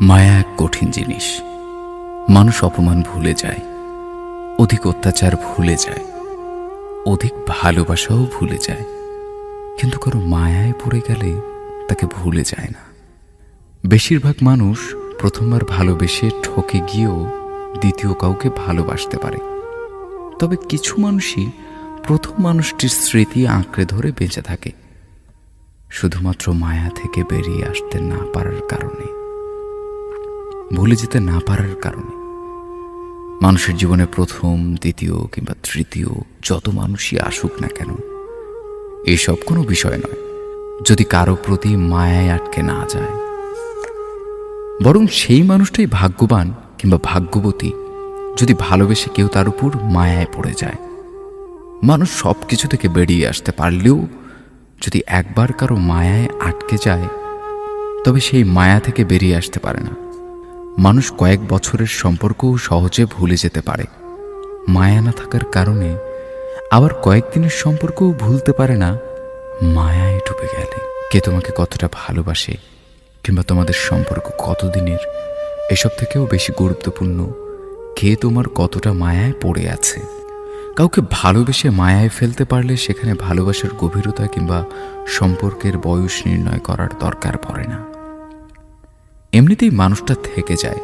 মায়া এক কঠিন জিনিস। মানুষ অপমান ভুলে যায়, অধিক অত্যাচার ভুলে যায়, অধিক ভালোবাসাও ভুলে যায়, কিন্তু কারো মায়ায় পড়ে গেলে তাকে ভুলে যায় না। বেশিরভাগ মানুষ প্রথমবার ভালোবেসে ঠকে গিয়েও দ্বিতীয় কাউকে ভালোবাসতে পারে, তবে কিছু মানুষই প্রথম মানুষটির স্মৃতি আঁকড়ে ধরে বেঁচে থাকে, শুধুমাত্র মায়া থেকে বেরিয়ে আসতে না পারার কারণে, ভুলে যেতে না পারার কারণে। মানুষের জীবনে প্রথম, দ্বিতীয় কিংবা তৃতীয় যত মানুষই আসুক না কেন, এসব কোনো বিষয় নয় যদি কারো প্রতি মায়ায় আটকে না যায়। বরং সেই মানুষটাই ভাগ্যবান কিংবা ভাগ্যবতী যদি ভালোবেসে কেউ তার উপর মায়ায় পড়ে যায়। মানুষ সব কিছু থেকে বেরিয়ে আসতে পারলেও যদি একবার কারো মায়ায় আটকে যায়, তবে সেই মায়া থেকে বেরিয়ে আসতে পারে না। মানুষ কয়েক বছরের সম্পর্কও সহজে ভুলে যেতে পারে মায়া না থাকার কারণে, আবার কয়েকদিনের সম্পর্কও ভুলতে পারে না মায়ায় ডুবে গেলে। কে তোমাকে কতটা ভালোবাসে কিংবা তোমাদের সম্পর্ক কতদিনের, এসব থেকেও বেশি গুরুত্বপূর্ণ কে তোমার কতটা মায়ায় পড়ে আছে। কাউকে ভালোবেসে মায়ায় ফেলতে পারলে সেখানে ভালোবাসার গভীরতা কিংবা সম্পর্কের বয়স নির্ণয় করার দরকার পড়ে না। এমনিতেই মানুষটা থেকে যায়,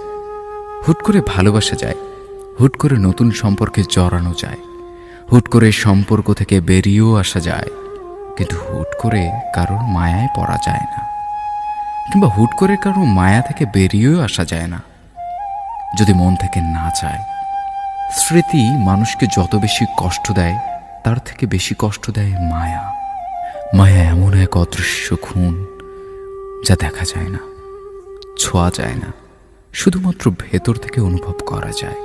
হুট করে ভালোবাসা যায়, হুট করে নতুন সম্পর্কে জড়ানো যায়, হুট করে সম্পর্ক থেকে বেরিয়েও আসা যায়, কিন্তু হুট করে কারোর মায়ায় পড়া যায় না, কিংবা হুট করে কারো মায়া থেকে বেরিয়েও আসা যায় না যদি মন থেকে না চায়। স্মৃতি মানুষকে যত বেশি কষ্ট দেয়, তার থেকে বেশি কষ্ট দেয় মায়া। মায়া এমন এক অদৃশ্য খুন যা দেখা যায় না, ছোঁয়া যায় না, শুধুমাত্র ভেতর থেকে অনুভব করা যায়।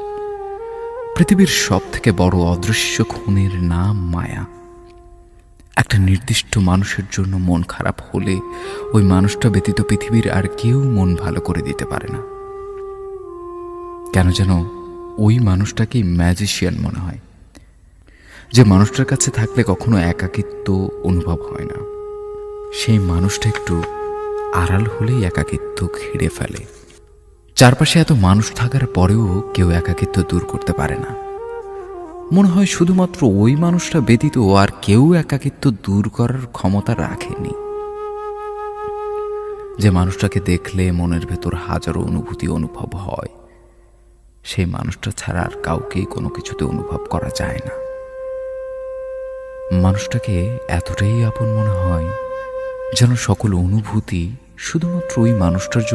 পৃথিবীর সব থেকে বড় অদৃশ্য খুনের নাম মায়া। একটা নির্দিষ্ট মানুষের জন্য মন খারাপ হলে ওই মানুষটা ব্যতীত পৃথিবীর আর কেউ মন ভালো করে দিতে পারে না। কেন যেন ওই মানুষটাকেই ম্যাজিশিয়ান মনে হয়, যে মানুষটার কাছে থাকলে কখনো একাকিত্ব অনুভব হয় না। সেই মানুষটা একটু আড়াল হলেই একাকিত্ব ঘিরে ফেলে। চারপাশে এত মানুষ থাকার পরেও কেউ একাকিত্ব দূর করতে পারে না। মনে হয় শুধুমাত্র ওই মানুষটা ব্যতীত আর কেউ একাকিত্ব দূর করার ক্ষমতা রাখেনি। যে মানুষটাকে দেখলে মনের ভেতর হাজারো অনুভূতি অনুভব হয়, সেই মানুষটা ছাড়া আর কাউকেই কোনো কিছুতে অনুভব করা যায় না। মানুষটাকে এতটাই আপন মনে হয় যেন সকল অনুভূতি শুধুমাত্র ওই মানুষটার জন্য